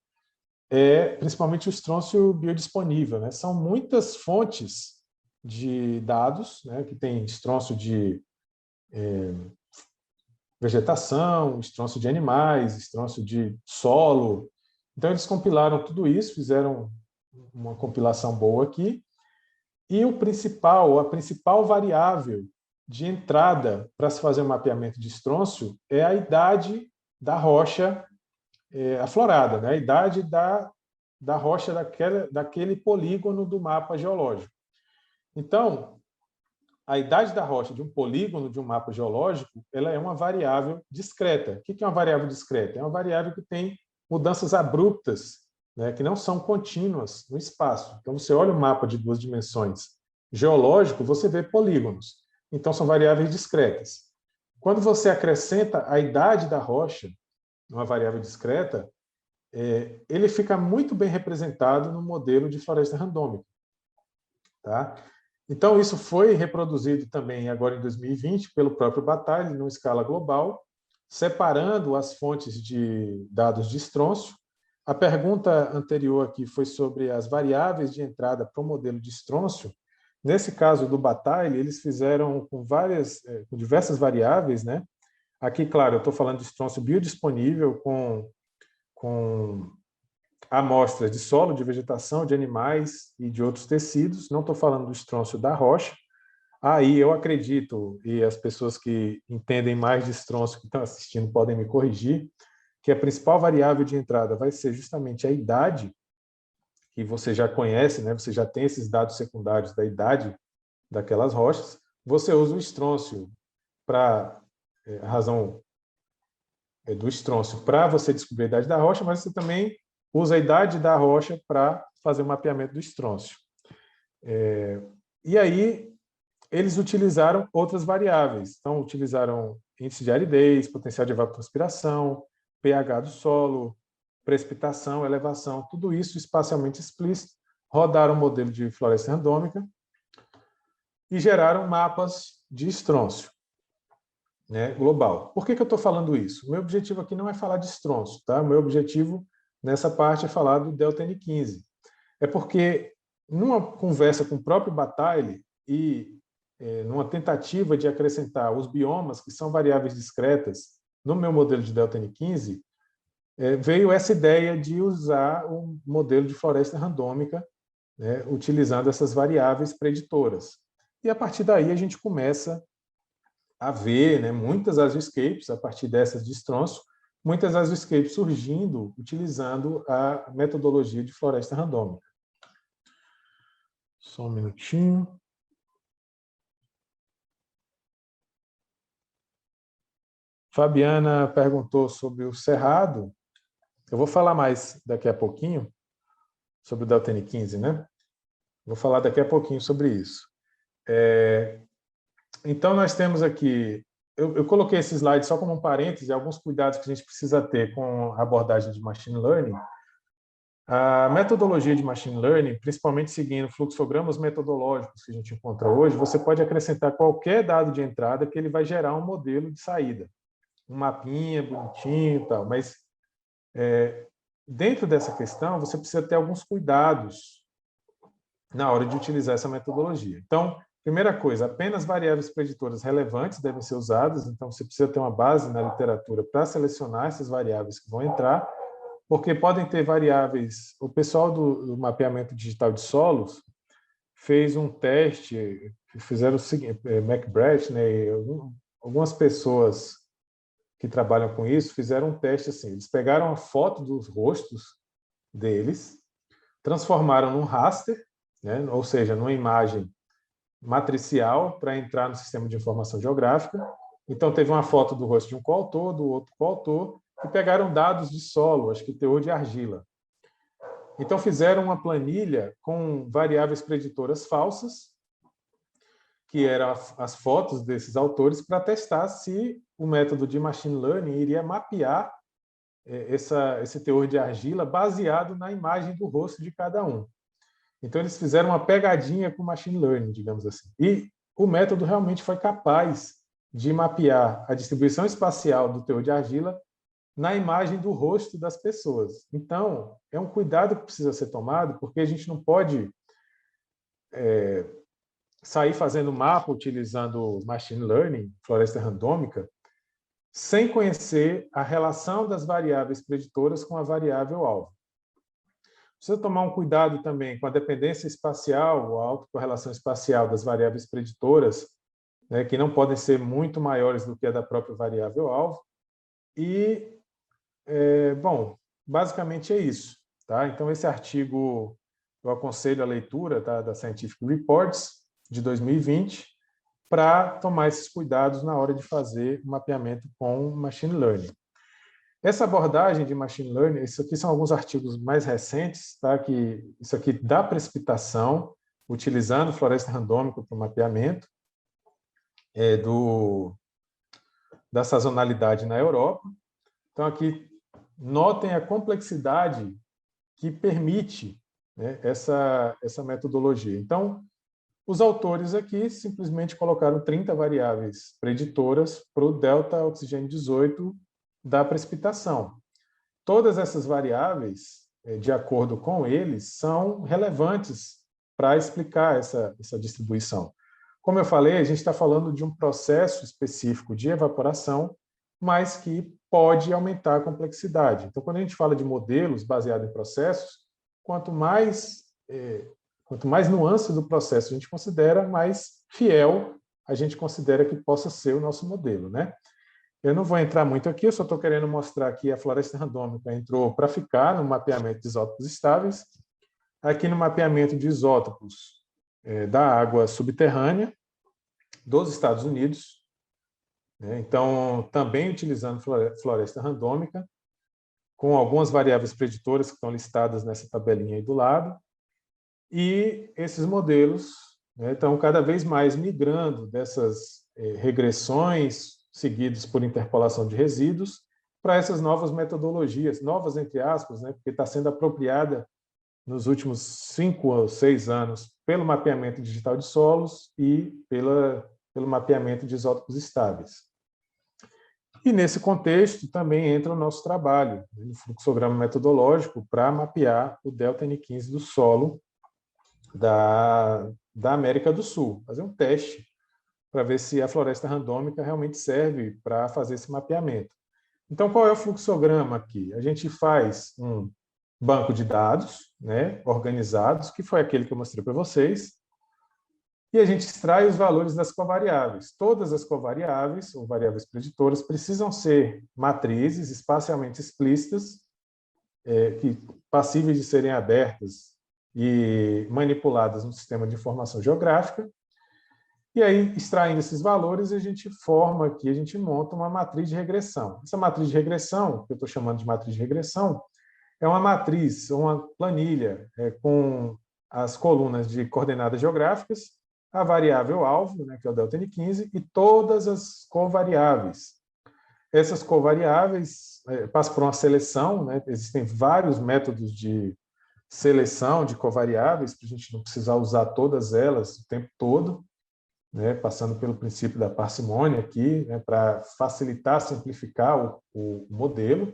[SPEAKER 1] principalmente o estrôncio biodisponível, né? São muitas fontes de dados, né, que tem estrôncio de vegetação, estrôncio de animais, estrôncio de solo. Então, eles compilaram tudo isso, fizeram uma compilação boa aqui. E a principal variável de entrada para se fazer um mapeamento de estrôncio é a idade da rocha aflorada, né? A idade da rocha daquele polígono do mapa geológico. Então, a idade da rocha de um polígono de um mapa geológico, ela é uma variável discreta. O que é uma variável discreta? É uma variável que tem mudanças abruptas, né, que não são contínuas no espaço. Então, você olha o mapa de 2 dimensões geológico, você vê polígonos. Então, são variáveis discretas. Quando você acrescenta a idade da rocha, uma variável discreta, ele fica muito bem representado no modelo de floresta randômica. Tá? Então, isso foi reproduzido também agora em 2020 pelo próprio Bataille, numa escala global, separando as fontes de dados de estrôncio. A pergunta anterior aqui foi sobre as variáveis de entrada para o modelo de estrôncio. Nesse caso do Bataille, eles fizeram com diversas variáveis, né? Aqui, claro, eu estou falando de estrôncio biodisponível com amostras de solo, de vegetação, de animais e de outros tecidos. Não estou falando do estrôncio da rocha. Aí eu acredito, e as pessoas que entendem mais de estrôncio que estão assistindo podem me corrigir, que a principal variável de entrada vai ser justamente a idade, que você já conhece, né? Você já tem esses dados secundários da idade daquelas rochas. Você usa o estrôncio para a razão do estrôncio para você descobrir a idade da rocha, mas você também usa a idade da rocha para fazer o mapeamento do estrôncio. E aí, eles utilizaram outras variáveis. Então, utilizaram índice de aridez, potencial de evapotranspiração, pH do solo, precipitação, elevação, tudo isso espacialmente explícito, rodaram o modelo de floresta randômica e geraram mapas de estrôncio, né, global. Por que eu estou falando isso? O meu objetivo aqui não é falar de estrôncio, tá? O meu objetivo nessa parte é falar do delta N15. É porque, numa conversa com o próprio Bataille e numa tentativa de acrescentar os biomas, que são variáveis discretas, no meu modelo de delta N15, veio essa ideia de usar um modelo de floresta randômica, né, utilizando essas variáveis preditoras. E a partir daí a gente começa a ver, né, muitas azulescapes, a partir dessas de estrôncio, muitas azulescapes surgindo utilizando a metodologia de floresta randômica. Só um minutinho. Fabiana perguntou sobre o cerrado. Eu vou falar mais daqui a pouquinho sobre o delta N15, né? Vou falar daqui a pouquinho sobre isso. Então, nós temos aqui... Eu coloquei esse slide só como um parêntese, alguns cuidados que a gente precisa ter com a abordagem de machine learning. A metodologia de machine learning, principalmente seguindo fluxogramas metodológicos que a gente encontra hoje, você pode acrescentar qualquer dado de entrada que ele vai gerar um modelo de saída. Um mapinha bonitinho e tal, mas dentro dessa questão você precisa ter alguns cuidados na hora de utilizar essa metodologia. Então, primeira coisa, apenas variáveis preditoras relevantes devem ser usadas, então você precisa ter uma base na literatura para selecionar essas variáveis que vão entrar, porque podem ter variáveis... O pessoal do mapeamento digital de solos fez um teste, fizeram o seguinte, McBride, né, algumas pessoas que trabalham com isso fizeram um teste assim, eles pegaram a foto dos rostos deles, transformaram num raster, né, ou seja, numa imagem matricial para entrar no sistema de informação geográfica. Então, teve uma foto do rosto de um coautor, do outro coautor, e pegaram dados de solo, acho que teor de argila. Então, fizeram uma planilha com variáveis preditoras falsas, que eram as fotos desses autores, para testar se o método de machine learning iria mapear esse teor de argila baseado na imagem do rosto de cada um. Então, eles fizeram uma pegadinha com machine learning, digamos assim. E o método realmente foi capaz de mapear a distribuição espacial do teor de argila na imagem do rosto das pessoas. Então, é um cuidado que precisa ser tomado, porque a gente não pode sair fazendo mapa utilizando machine learning, floresta randômica, sem conhecer a relação das variáveis preditoras com a variável alvo. Precisa tomar um cuidado também com a dependência espacial, ou a autocorrelação espacial das variáveis preditoras né, que não podem ser muito maiores do que a da própria variável-alvo. E, bom, basicamente é isso. Tá? Então, esse artigo eu aconselho a leitura, tá, da Scientific Reports de 2020 para tomar esses cuidados na hora de fazer o mapeamento com Machine Learning. Essa abordagem de Machine Learning, isso aqui são alguns artigos mais recentes, tá, que isso aqui da precipitação, utilizando floresta randômica para o mapeamento da sazonalidade na Europa. Então, aqui, notem a complexidade que permite, né, essa metodologia. Então, os autores aqui simplesmente colocaram 30 variáveis preditoras para o delta oxigênio 18 da precipitação. Todas essas variáveis, de acordo com eles, são relevantes para explicar essa distribuição. Como eu falei, a gente está falando de um processo específico de evaporação, mas que pode aumentar a complexidade. Então, quando a gente fala de modelos baseados em processos, quanto mais nuances do processo a gente considera, mais fiel a gente considera que possa ser o nosso modelo, né? Eu não vou entrar muito aqui, eu só estou querendo mostrar que a floresta randômica entrou para ficar no mapeamento de isótopos estáveis. Aqui no mapeamento de isótopos da água subterrânea dos Estados Unidos, né? Então, também utilizando floresta randômica, com algumas variáveis preditoras que estão listadas nessa tabelinha aí do lado. E esses modelos, né, estão cada vez mais migrando dessas regressões seguidas por interpolação de resíduos para essas novas metodologias, novas entre aspas, né, porque está sendo apropriada nos últimos 5 ou 6 anos pelo mapeamento digital de solos e pelo mapeamento de isótopos estáveis. E nesse contexto também entra o nosso trabalho, né, no fluxograma metodológico para mapear o delta N15 do solo da América do Sul, fazer um teste para ver se a floresta randômica realmente serve para fazer esse mapeamento. Então, qual é o fluxograma aqui? A gente faz um banco de dados, né, organizados, que foi aquele que eu mostrei para vocês, e a gente extrai os valores das covariáveis. Todas as covariáveis, ou variáveis preditoras, precisam ser matrizes espacialmente explícitas, passíveis de serem abertas e manipuladas no sistema de informação geográfica. E aí, extraindo esses valores, a gente forma aqui, a gente monta uma matriz de regressão. Essa matriz de regressão, que eu estou chamando de matriz de regressão, é uma matriz, uma planilha com as colunas de coordenadas geográficas, a variável alvo, né, que é o delta N15, e todas as covariáveis. Essas covariáveis passam por uma seleção, né, existem vários métodos de seleção de covariáveis, para a gente não precisar usar todas elas o tempo todo, né, passando pelo princípio da parcimônia aqui, né, para facilitar, simplificar o modelo.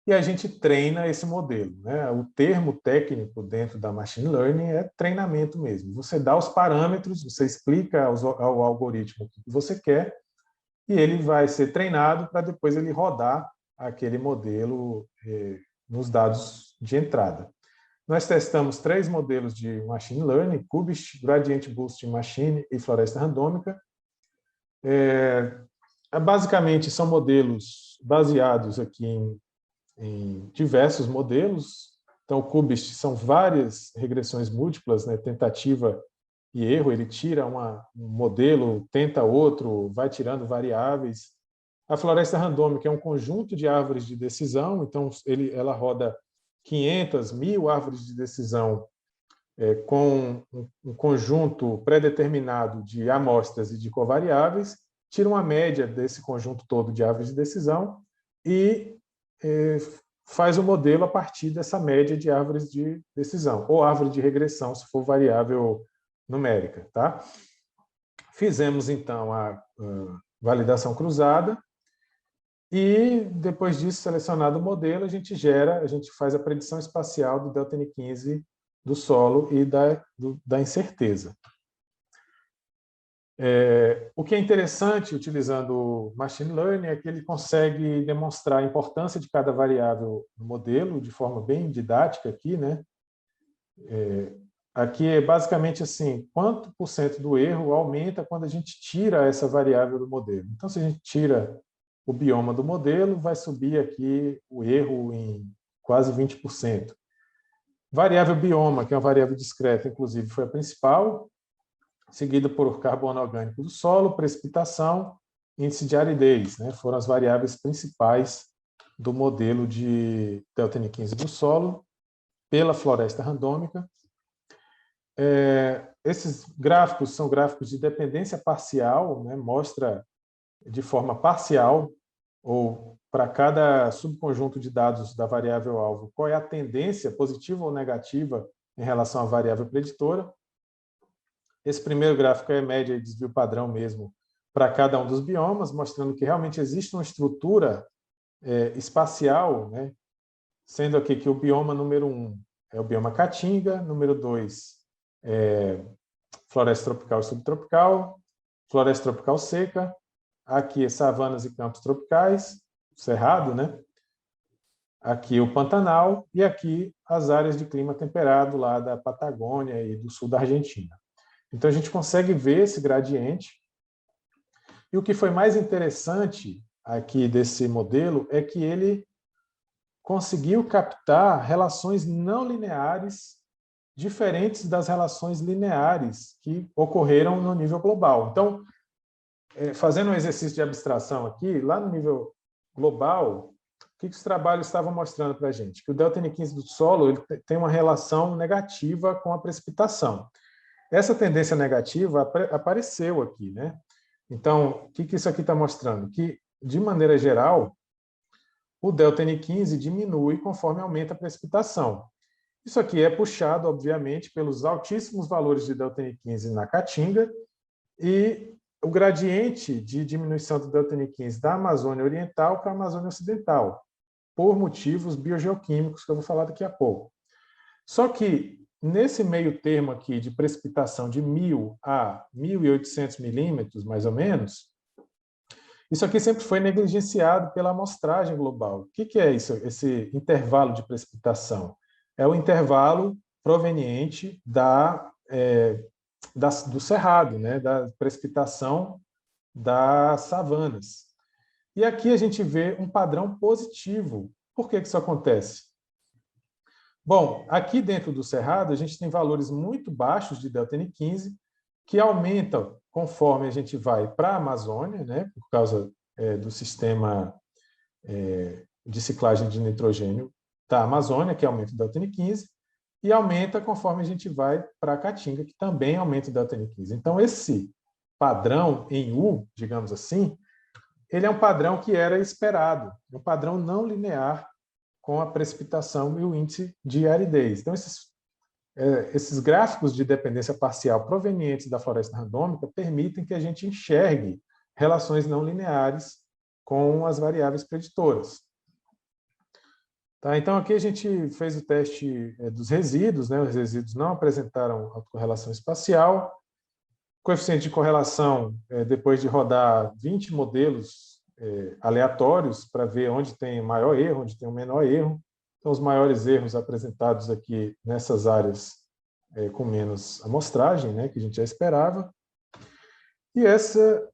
[SPEAKER 1] E a gente treina esse modelo, né? O termo técnico dentro da Machine Learning é treinamento mesmo. Você dá os parâmetros, você explica ao algoritmo o que você quer, e ele vai ser treinado para depois ele rodar aquele modelo nos dados de entrada. Nós testamos 3 modelos de Machine Learning, Cubist, Gradient Boosting Machine e Floresta Randômica. Basicamente, são modelos baseados aqui em diversos modelos. Então, o Cubist são várias regressões múltiplas, né, tentativa e erro. Ele tira um modelo, tenta outro, vai tirando variáveis. A Floresta Randômica é um conjunto de árvores de decisão, então ela roda 500, 1000 árvores de decisão com um conjunto pré-determinado de amostras e de covariáveis, tira uma média desse conjunto todo de árvores de decisão e faz o modelo a partir dessa média de árvores de decisão, ou árvore de regressão, se for variável numérica. Tá? Fizemos, então, a validação cruzada, e depois disso, selecionado o modelo, a gente faz a predição espacial do delta N15 do solo e da incerteza. O que é interessante utilizando o Machine Learning é que ele consegue demonstrar a importância de cada variável no modelo de forma bem didática aqui, né? aqui é basicamente assim, quanto por cento do erro aumenta quando a gente tira essa variável do modelo. Então, se a gente tira o bioma do modelo, vai subir aqui o erro em quase 20%. Variável bioma, que é uma variável discreta, inclusive, foi a principal, seguida por carbono orgânico do solo, precipitação, índice de aridez, né? Foram as variáveis principais do modelo de delta N15 do solo pela floresta randômica. Esses gráficos são gráficos de dependência parcial, né? Mostra de forma parcial, ou para cada subconjunto de dados da variável alvo, qual é a tendência, positiva ou negativa, em relação à variável preditora. Esse primeiro gráfico é média e desvio padrão mesmo para cada um dos biomas, mostrando que realmente existe uma estrutura espacial, né? Sendo aqui que o bioma número 1 é o bioma Caatinga, número 2 é floresta tropical e subtropical, floresta tropical seca, aqui é savanas e campos tropicais, cerrado, né? Aqui o Pantanal e aqui as áreas de clima temperado lá da Patagônia e do sul da Argentina. Então a gente consegue ver esse gradiente. E o que foi mais interessante aqui desse modelo é que ele conseguiu captar relações não lineares diferentes das relações lineares que ocorreram no nível global. Então, fazendo um exercício de abstração aqui, lá no nível global, o que os trabalhos estavam mostrando para a gente? Que o delta N15 do solo ele tem uma relação negativa com a precipitação. Essa tendência negativa apareceu aqui, né? Então, o que isso aqui está mostrando? Que, de maneira geral, o delta N15 diminui conforme aumenta a precipitação. Isso aqui é puxado, obviamente, pelos altíssimos valores de delta N15 na Caatinga e o gradiente de diminuição do delta N15 da Amazônia Oriental para a Amazônia Ocidental, por motivos biogeoquímicos que eu vou falar daqui a pouco. Só que, nesse meio termo aqui de precipitação de 1.000 a 1.800 milímetros, mais ou menos, isso aqui sempre foi negligenciado pela amostragem global. O que é isso, esse intervalo de precipitação? É o intervalo proveniente do cerrado, né, da precipitação das savanas. E aqui a gente vê um padrão positivo. Por que isso acontece? Bom, aqui dentro do cerrado a gente tem valores muito baixos de delta N15 que aumentam conforme a gente vai para a Amazônia, né, por causa do sistema de ciclagem de nitrogênio da Amazônia, que aumenta o delta N15, e aumenta conforme a gente vai para a Caatinga, que também aumenta o delta N15. Então, esse padrão em U, digamos assim, ele é um padrão que era esperado, um padrão não linear com a precipitação e o índice de aridez. Então, esses gráficos de dependência parcial provenientes da floresta randômica permitem que a gente enxergue relações não lineares com as variáveis preditoras. Tá, então, aqui a gente fez o teste dos resíduos, né? Os resíduos não apresentaram autocorrelação espacial. Coeficiente de correlação, depois de rodar 20 modelos aleatórios para ver onde tem maior erro, onde tem o menor erro. Então, os maiores erros apresentados aqui nessas áreas com menos amostragem, né, que a gente já esperava. E essa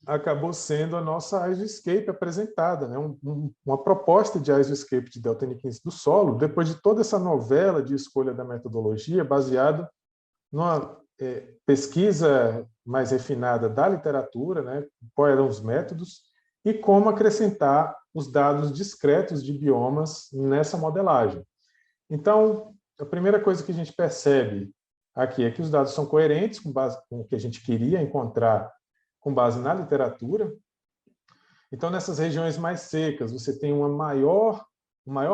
[SPEAKER 1] acabou sendo a nossa ISO-escape apresentada, né? Uma proposta de ISO-escape de delta N15 do solo, depois de toda essa novela de escolha da metodologia, baseado numa pesquisa mais refinada da literatura, né? Quais eram os métodos e como acrescentar os dados discretos de biomas nessa modelagem. Então, a primeira coisa que a gente percebe aqui é que os dados são coerentes com base com o que a gente queria encontrar com base na literatura. Então, nessas regiões mais secas, você tem um maior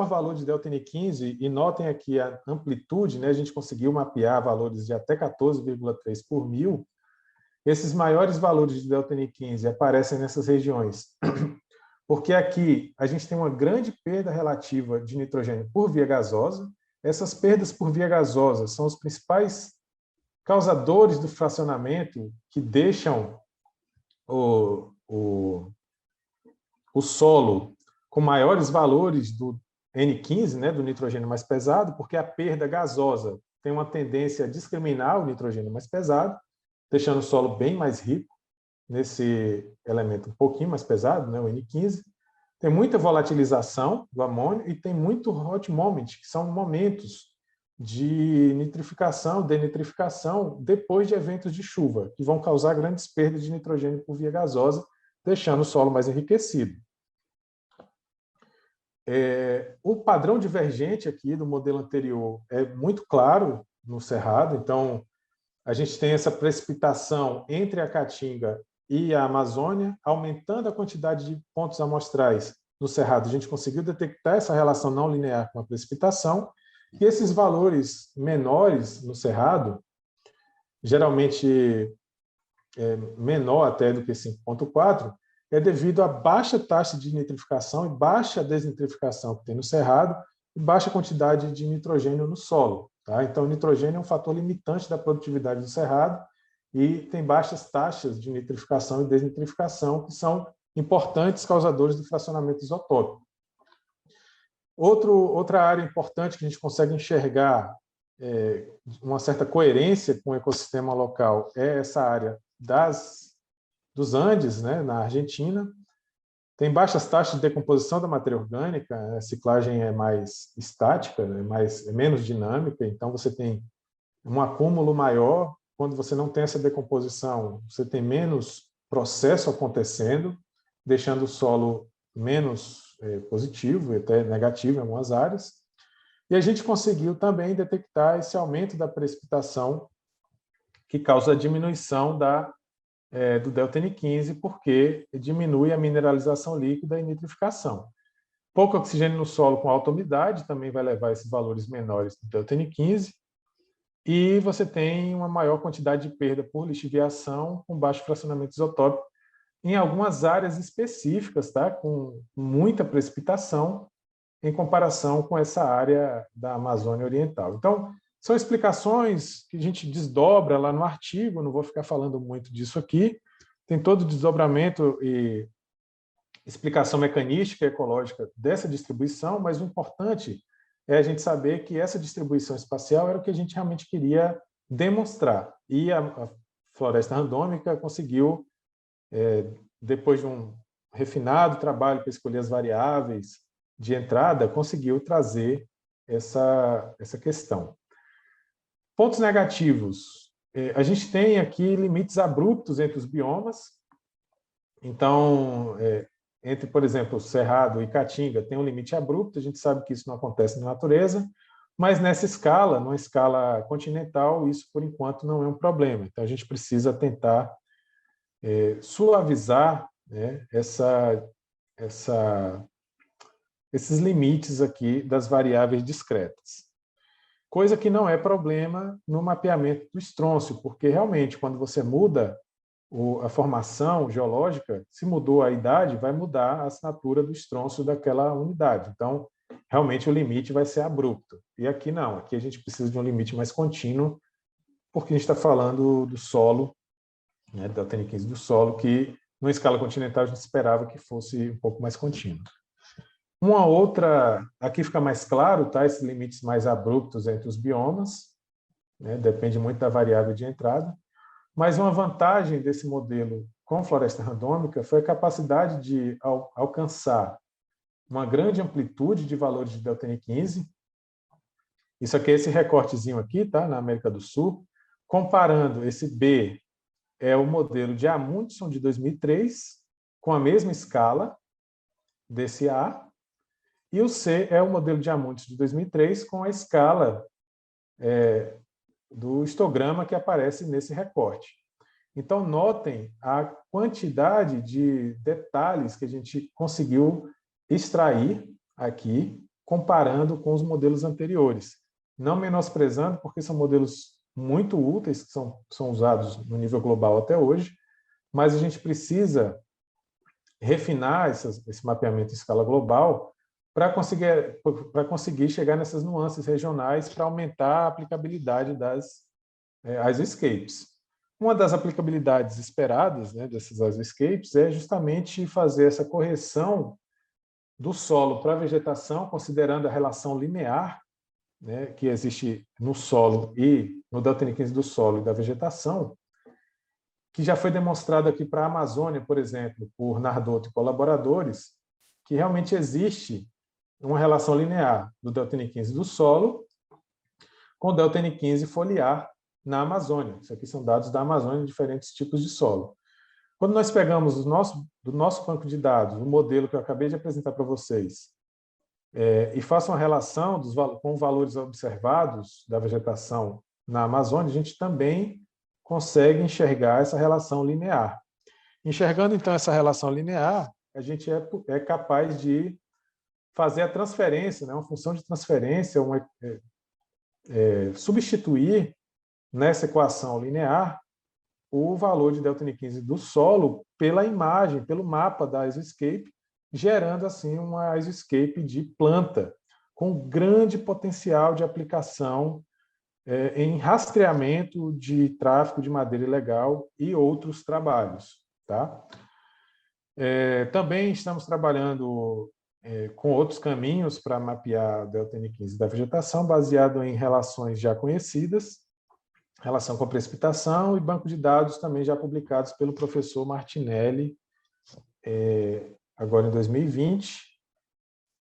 [SPEAKER 1] valor de delta N15, e notem aqui a amplitude, né? A gente conseguiu mapear valores de até 14,3 por mil. Esses maiores valores de delta N15 aparecem nessas regiões, porque aqui a gente tem uma grande perda relativa de nitrogênio por via gasosa. Essas perdas por via gasosa são os principais causadores do fracionamento que deixam o solo com maiores valores do N15, né, do nitrogênio mais pesado, porque a perda gasosa tem uma tendência a discriminar o nitrogênio mais pesado, deixando o solo bem mais rico nesse elemento um pouquinho mais pesado, né, o N15. Tem muita volatilização do amônio e tem muito hot moment, que são momentos de nitrificação, denitrificação, depois de eventos de chuva, que vão causar grandes perdas de nitrogênio por via gasosa, deixando o solo mais enriquecido. O padrão divergente aqui do modelo anterior é muito claro no Cerrado, então a gente tem essa precipitação entre a Caatinga e a Amazônia, aumentando a quantidade de pontos amostrais no Cerrado. A gente conseguiu detectar essa relação não linear com a precipitação, e esses valores menores no Cerrado, geralmente menor até do que 5,4, é devido à baixa taxa de nitrificação e baixa desnitrificação que tem no Cerrado e baixa quantidade de nitrogênio no solo. Tá? Então, o nitrogênio é um fator limitante da produtividade do Cerrado e tem baixas taxas de nitrificação e desnitrificação, que são importantes causadores do fracionamento isotópico. Outra área importante que a gente consegue enxergar uma certa coerência com o ecossistema local é essa área dos Andes, né, na Argentina. Tem baixas taxas de decomposição da matéria orgânica, a ciclagem é mais estática, é menos dinâmica, então você tem um acúmulo maior. Quando você não tem essa decomposição, você tem menos processo acontecendo, deixando o solo menos positivo e até negativo em algumas áreas. E a gente conseguiu também detectar esse aumento da precipitação que causa a diminuição do delta N15, porque diminui a mineralização líquida e nitrificação. Pouco oxigênio no solo com alta umidade também vai levar a esses valores menores do delta N15, e você tem uma maior quantidade de perda por lixiviação com baixo fracionamento isotópico em algumas áreas específicas, tá? Com muita precipitação em comparação com essa área da Amazônia Oriental. Então, são explicações que a gente desdobra lá no artigo, não vou ficar falando muito disso aqui, tem todo o desdobramento e explicação mecanística e ecológica dessa distribuição, mas o importante é a gente saber que essa distribuição espacial era o que a gente realmente queria demonstrar. E a floresta randômica conseguiu, depois de um refinado trabalho para escolher as variáveis de entrada, conseguiu trazer essa questão. Pontos negativos. A gente tem aqui limites abruptos entre os biomas. Então, entre, por exemplo, Cerrado e Caatinga, tem um limite abrupto, a gente sabe que isso não acontece na natureza, mas nessa escala, numa escala continental, isso, por enquanto, não é um problema. Então, a gente precisa tentar suavizar, né, esses limites aqui das variáveis discretas. Coisa que não é problema no mapeamento do estrôncio, porque, realmente, quando você muda a formação geológica, se mudou a idade, vai mudar a assinatura do estrôncio daquela unidade. Então, realmente, o limite vai ser abrupto. E aqui não, aqui a gente precisa de um limite mais contínuo, porque a gente está falando do solo, né, da N15 do solo, que, numa escala continental, a gente esperava que fosse um pouco mais contínuo. Uma outra, aqui fica mais claro, tá, esses limites mais abruptos entre os biomas, né, depende muito da variável de entrada. Mas uma vantagem desse modelo com floresta randômica foi a capacidade de alcançar uma grande amplitude de valores de delta N15. Isso aqui é esse recortezinho aqui, tá? Na América do Sul. Comparando, esse B é o modelo de Amundsen de 2003, com a mesma escala desse A, e o C é o modelo de Amundsen de 2003 com a escala do histograma que aparece nesse recorte. Então, notem a quantidade de detalhes que a gente conseguiu extrair aqui, comparando com os modelos anteriores. Não menosprezando, porque são modelos muito úteis, que são usados no nível global até hoje, mas a gente precisa refinar esse mapeamento em escala global para conseguir chegar nessas nuances regionais para aumentar a aplicabilidade das isoscapes. Uma das aplicabilidades esperadas, né, dessas isoscapes é justamente fazer essa correção do solo para a vegetação, considerando a relação linear né, que existe no solo e no delta-N 15 do solo e da vegetação, que já foi demonstrado aqui para a Amazônia, por exemplo, por Nardotto e colaboradores, que realmente existe uma relação linear do delta-N 15 do solo com o delta-N 15 foliar na Amazônia. Isso aqui são dados da Amazônia, diferentes tipos de solo. Quando nós pegamos do nosso banco de dados, o modelo que eu acabei de apresentar para vocês, e façam uma relação com valores observados da vegetação na Amazônia, a gente também consegue enxergar essa relação linear. Enxergando, então, essa relação linear, a gente é capaz de fazer a transferência, né, uma função de transferência, substituir nessa equação linear o valor de delta-N 15 do solo pela imagem, pelo mapa da isoscape, gerando assim uma isoscape de planta com grande potencial de aplicação em rastreamento de tráfico de madeira ilegal e outros trabalhos. Tá? Também estamos trabalhando com outros caminhos para mapear delta-N 15 da vegetação, baseado em relações já conhecidas, relação com a precipitação e banco de dados também já publicados pelo professor Martinelli, agora em 2020,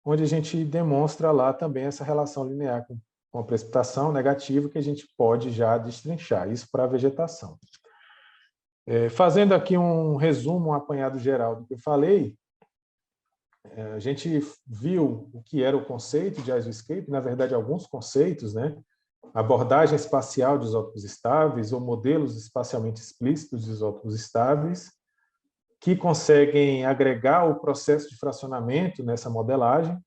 [SPEAKER 1] onde a gente demonstra lá também essa relação linear com a precipitação negativa que a gente pode já destrinchar, isso para a vegetação. Fazendo aqui um resumo, um apanhado geral do que eu falei, a gente viu o que era o conceito de isoscape, na verdade alguns conceitos, né? Abordagem espacial de isótopos estáveis ou modelos espacialmente explícitos de isótopos estáveis, que conseguem agregar o processo de fracionamento nessa modelagem.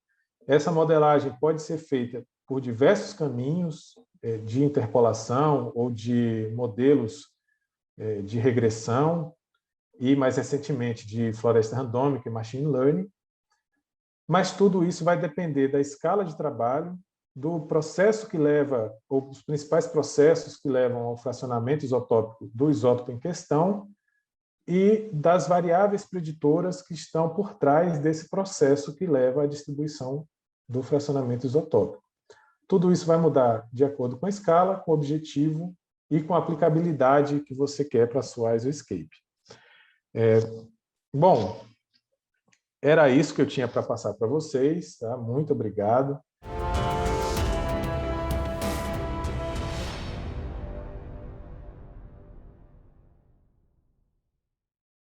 [SPEAKER 1] Essa modelagem pode ser feita por diversos caminhos de interpolação ou de modelos de regressão e, mais recentemente, de floresta randômica e machine learning. Mas tudo isso vai depender da escala de trabalho, do processo que leva, ou os principais processos que levam ao fracionamento isotópico do isótopo em questão e das variáveis preditoras que estão por trás desse processo que leva à distribuição do fracionamento isotópico. Tudo isso vai mudar de acordo com a escala, com o objetivo e com a aplicabilidade que você quer para a sua isoscape. Bom, era isso que eu tinha para passar para vocês. Tá? Muito obrigado.